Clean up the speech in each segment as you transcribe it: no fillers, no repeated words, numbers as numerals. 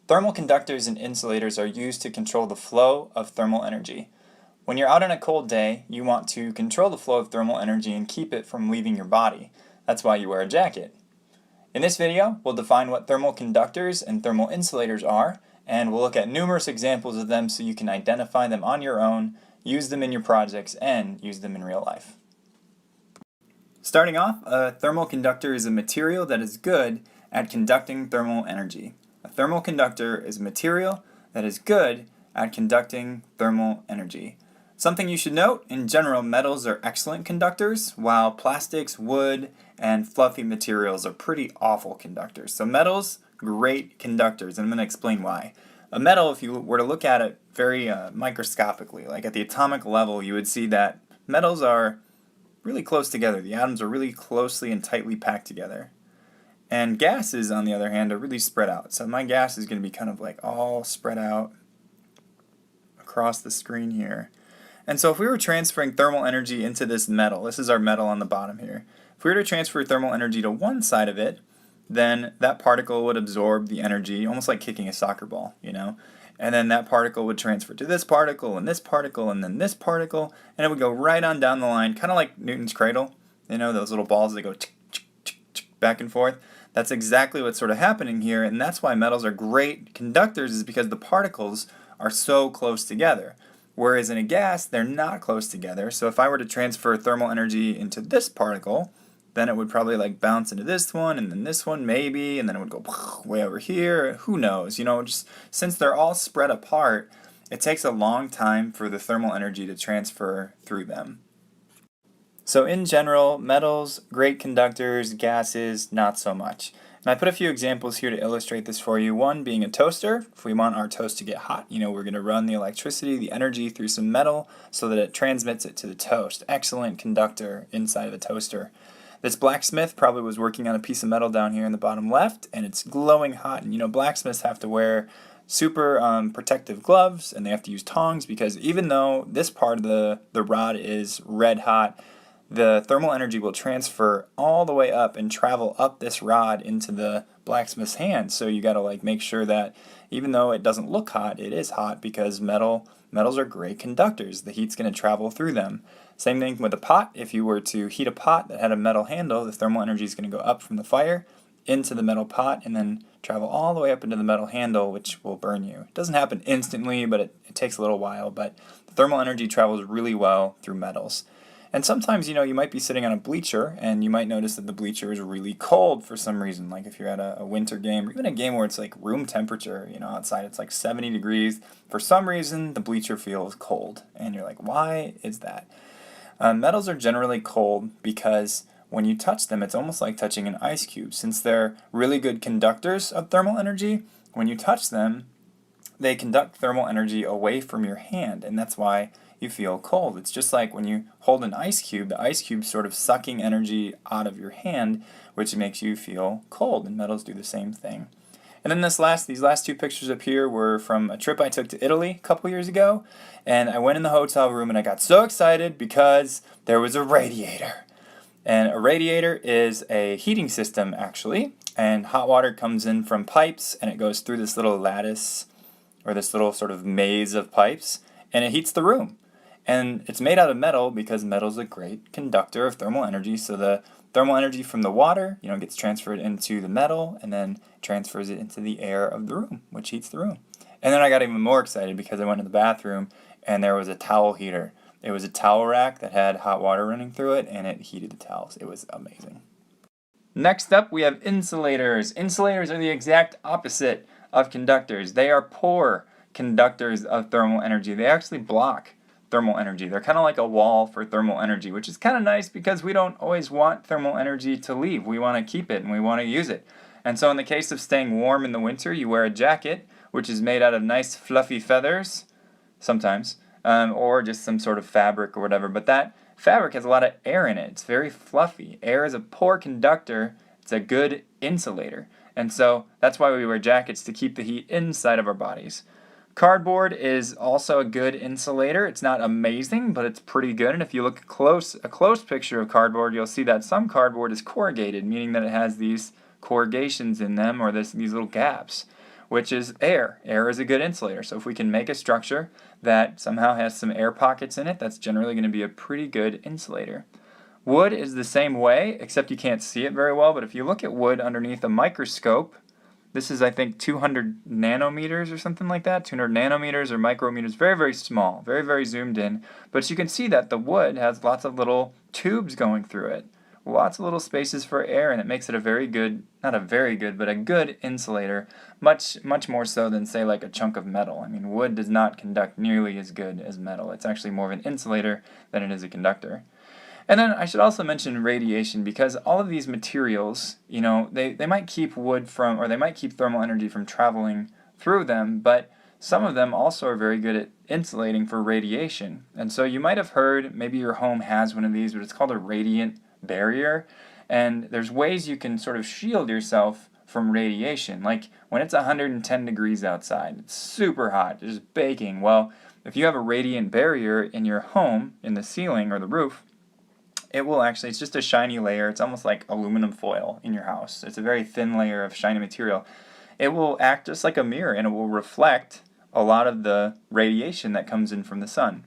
Thermal conductors and insulators are used to control the flow of thermal energy. When you're out on a cold day, you want to control the flow of thermal energy and keep it from leaving your body. That's why you wear a jacket. In this video, we'll define what thermal conductors and thermal insulators are, and we'll look at numerous examples of them so you can identify them on your own, use them in your projects, and use them in real life. Starting off, a thermal conductor is a material that is good at conducting thermal energy. A thermal conductor is a material that is good at conducting thermal energy. Something you should note, in general, metals are excellent conductors, while plastics, wood, and fluffy materials are pretty awful conductors. So metals, great conductors, and I'm going to explain why. A metal, if you were to look at it very microscopically, like at the atomic level, you would see that metals are really close together. The atoms are really closely and tightly packed together. And gases, on the other hand, are really spread out. So my gas is going to be kind of like all spread out across the screen here. And so if we were transferring thermal energy into this metal, this is our metal on the bottom here. If we were to transfer thermal energy to one side of it, then that particle would absorb the energy, almost like kicking a soccer ball, you know? And then that particle would transfer to this particle, and this particle, and then this particle, and it would go right on down the line, kind of like Newton's cradle, you know, those little balls that go back and forth. That's exactly what's sort of happening here, and that's why metals are great conductors, is because the particles are so close together. Whereas in a gas, they're not close together. So if I were to transfer thermal energy into this particle, then it would probably like bounce into this one, and then this one maybe, and then it would go way over here. Who knows? You know, just since they're all spread apart, it takes a long time for the thermal energy to transfer through them. So in general, metals, great conductors, gases, not so much. And I put a few examples here to illustrate this for you. One being a toaster. If we want our toast to get hot, you know, we're going to run the electricity, the energy through some metal so that it transmits it to the toast. Excellent conductor inside of the toaster. This blacksmith probably was working on a piece of metal down here in the bottom left, and it's glowing hot. And you know, blacksmiths have to wear super protective gloves, and they have to use tongs, because even though this part of the rod is red hot, the thermal energy will transfer all the way up and travel up this rod into the blacksmith's hand. So you got to like make sure that even though it doesn't look hot, it is hot, because metals are great conductors. The heat's going to travel through them. Same thing with a pot. If you were to heat a pot that had a metal handle, the thermal energy is going to go up from the fire into the metal pot and then travel all the way up into the metal handle, which will burn you. It doesn't happen instantly, but it takes a little while. But the thermal energy travels really well through metals. And sometimes, you know, you might be sitting on a bleacher and you might notice that the bleacher is really cold for some reason. Like if you're at a winter game, or even a game where it's like room temperature, you know, outside it's like 70 degrees. For some reason, the bleacher feels cold. And you're like, why is that? Metals are generally cold because when you touch them, it's almost like touching an ice cube. Since they're really good conductors of thermal energy, when you touch them, they conduct thermal energy away from your hand, and that's why you feel cold. It's just like when you hold an ice cube, the ice cube's sort of sucking energy out of your hand, which makes you feel cold, and metals do the same thing. And then these last two pictures up here were from a trip I took to Italy a couple years ago, and I went in the hotel room and I got so excited because there was a radiator. And a radiator is a heating system, actually, and hot water comes in from pipes and it goes through this little lattice, or this little sort of maze of pipes, and it heats the room. And it's made out of metal because metal is a great conductor of thermal energy. So the thermal energy from the water, you know, gets transferred into the metal and then transfers it into the air of the room, which heats the room. And then I got even more excited because I went to the bathroom and there was a towel heater. It was a towel rack that had hot water running through it, and it heated the towels. It was amazing. Next up, we have insulators. Insulators are the exact opposite of conductors. They are poor conductors of thermal energy. They actually block thermal energy. They're kind of like a wall for thermal energy, which is kind of nice because we don't always want thermal energy to leave. We want to keep it and we want to use it. And so in the case of staying warm in the winter, you wear a jacket, which is made out of nice fluffy feathers, sometimes, or just some sort of fabric or whatever. But that fabric has a lot of air in it. It's very fluffy. Air is a poor conductor. It's a good insulator. And so that's why we wear jackets, to keep the heat inside of our bodies. Cardboard is also a good insulator. It's not amazing, but it's pretty good. And if you look a close picture of cardboard, you'll see that some cardboard is corrugated, meaning that it has these corrugations in them, or these little gaps. which is air. Air is a good insulator. So if we can make a structure that somehow has some air pockets in it, that's generally going to be a pretty good insulator. Wood is the same way, except you can't see it very well, but if you look at wood underneath a microscope, this is, I think, 200 nanometers or something like that, 200 nanometers or micrometers, very, very small, very, very zoomed in. But you can see that the wood has lots of little tubes going through it, lots of little spaces for air, and it makes it a very good, not a very good, but a good insulator, much, much more so than, say, like a chunk of metal. I mean, wood does not conduct nearly as good as metal. It's actually more of an insulator than it is a conductor. And then I should also mention radiation, because all of these materials, they might keep wood from, or they might keep thermal energy from traveling through them, but some of them also are very good at insulating for radiation. And so you might have heard, maybe your home has one of these, but it's called a radiant barrier. And there's ways you can sort of shield yourself from radiation. Like when it's 110 degrees outside, it's super hot, it's just baking. Well, if you have a radiant barrier in your home, in the ceiling or the roof, it will actually, it's just a shiny layer. It's almost like aluminum foil in your house. It's a very thin layer of shiny material. It will act just like a mirror, and it will reflect a lot of the radiation that comes in from the sun.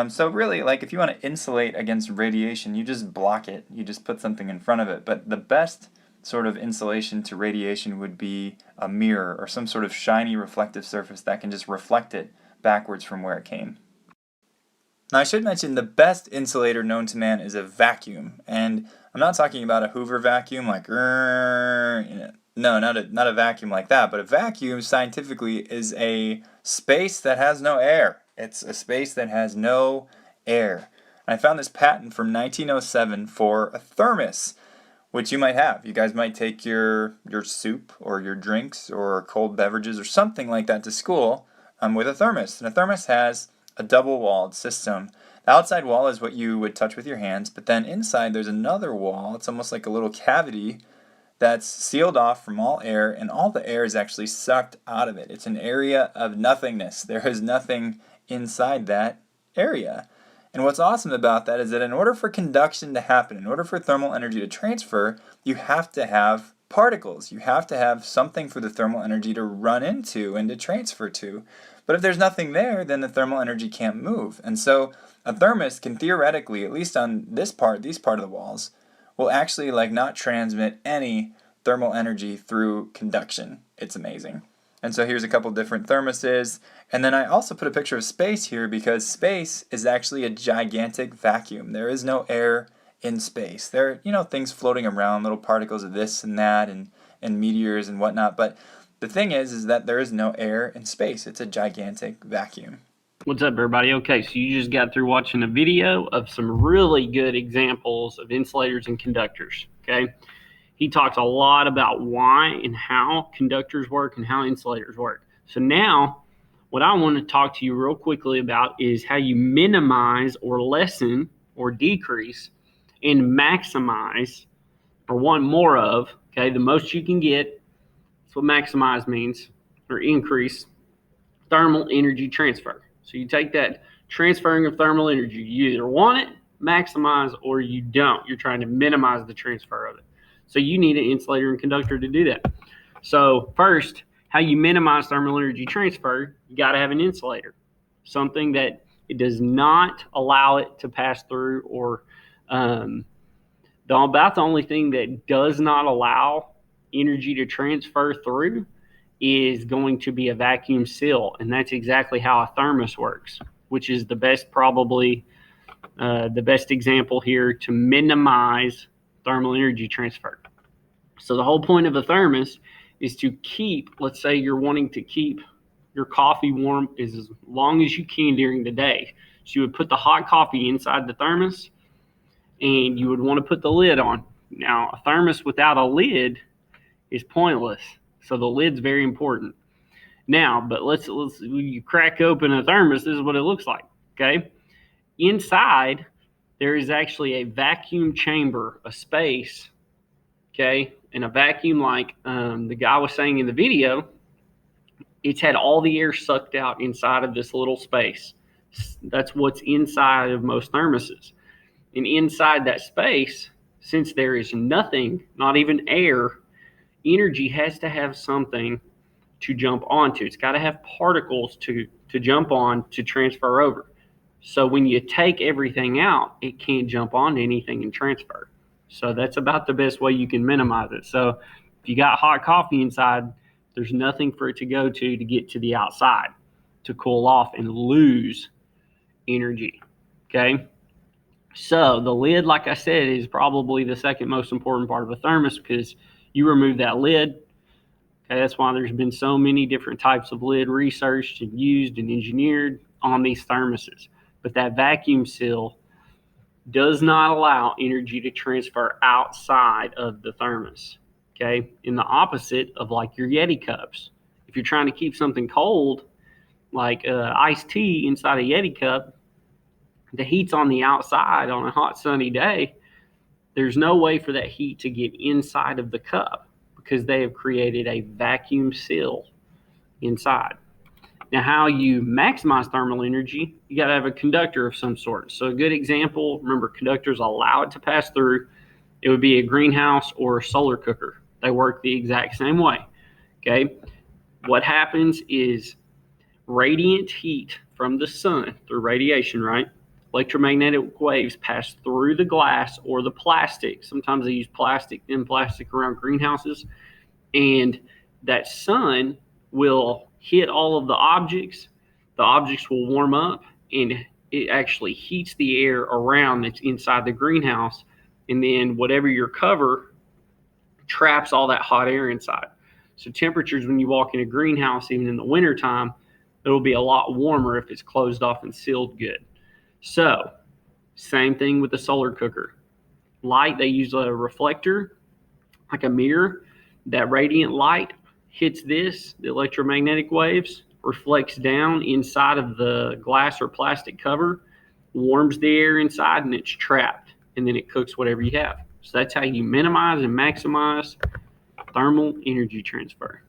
So really, like if you want to insulate against radiation, you just block it. You just put something in front of it. But the best sort of insulation to radiation would be a mirror or some sort of shiny reflective surface that can just reflect it backwards from where it came. Now, I should mention the best insulator known to man is a vacuum, and I'm not talking about a Hoover vacuum like, no, not a vacuum like that, but a vacuum scientifically is a space that has no air. It's a space that has no air. And I found this patent from 1907 for a thermos, which you might have. You guys might take your soup or your drinks or cold beverages or something like that to school with a thermos. And a thermos has a double-walled system. The outside wall is what you would touch with your hands, but then inside there's another wall. It's almost like a little cavity that's sealed off from all air, and all the air is actually sucked out of it. It's an area of nothingness. There is nothing inside that area. And what's awesome about that is that in order for conduction to happen, in order for thermal energy to transfer, you have to have particles. You have to have something for the thermal energy to run into and to transfer to. But if there's nothing there, then the thermal energy can't move. And so a thermos can theoretically, at least on these part of the walls, will actually not transmit any thermal energy through conduction. It's amazing. And so here's a couple different thermoses. And then I also put a picture of space here because space is actually a gigantic vacuum. There is no air in space. There are, things floating around, little particles of this and that and meteors and whatnot. But the thing is that there is no air in space. It's a gigantic vacuum. What's up, everybody? Okay, so you just got through watching a video of some really good examples of insulators and conductors, okay? He talks a lot about why and how conductors work and how insulators work. So now, what I want to talk to you real quickly about is how you minimize or lessen or decrease and maximize, or want more of, okay, the most you can get. That's what maximize means, or increase thermal energy transfer. So you take that transferring of thermal energy, you either want it, maximize, or you don't. You're trying to minimize the transfer of it. So you need an insulator and conductor to do that. So first, how you minimize thermal energy transfer, you got to have an insulator, something that it does not allow it to pass through, or about the only thing that does not allow energy to transfer through is going to be a vacuum seal. And that's exactly how a thermos works, which is the best example here to minimize thermal energy transfer. So the whole point of a thermos is to keep, let's say you're wanting to keep your coffee warm as long as you can during the day. So you would put the hot coffee inside the thermos, and you would want to put the lid on. Now, a thermos without a lid is pointless. So the lid's very important. Now, but let's you crack open a thermos, this is what it looks like, okay? Inside, there is actually a vacuum chamber, a space, okay? And a vacuum, like the guy was saying in the video, it's had all the air sucked out inside of this little space. That's what's inside of most thermoses. And inside that space, since there is nothing, not even air, energy has to have something to jump onto. It's got to have particles to jump on to transfer over. So when you take everything out, it can't jump onto anything and transfer. So that's about the best way you can minimize it. So if you got hot coffee inside, there's nothing for it to go to get to the outside to cool off and lose energy. Okay. So the lid, like I said, is probably the second most important part of a thermos, because you remove that lid. Okay, that's why there's been so many different types of lid researched and used and engineered on these thermoses. But that vacuum seal does not allow energy to transfer outside of the thermos. Okay, in the opposite of like your Yeti cups. If you're trying to keep something cold, like iced tea inside a Yeti cup, the heat's on the outside on a hot sunny day. There's no way for that heat to get inside of the cup because they have created a vacuum seal inside. Now, how you maximize thermal energy, you got to have a conductor of some sort. So a good example, remember, conductors allow it to pass through. It would be a greenhouse or a solar cooker. They work the exact same way. Okay. What happens is radiant heat from the sun through radiation, right? Electromagnetic waves pass through the glass or the plastic. Sometimes they use thin plastic around greenhouses. And that sun will hit all of the objects. The objects will warm up, and it actually heats the air around that's inside the greenhouse. And then whatever your cover traps all that hot air inside. So temperatures when you walk in a greenhouse, even in the wintertime, it'll be a lot warmer if it's closed off and sealed good. So same thing with the solar cooker. Light, they use a reflector, like a mirror. That radiant light hits this, the electromagnetic waves, reflects down inside of the glass or plastic cover, warms the air inside, and it's trapped. And then it cooks whatever you have. So that's how you minimize and maximize thermal energy transfer.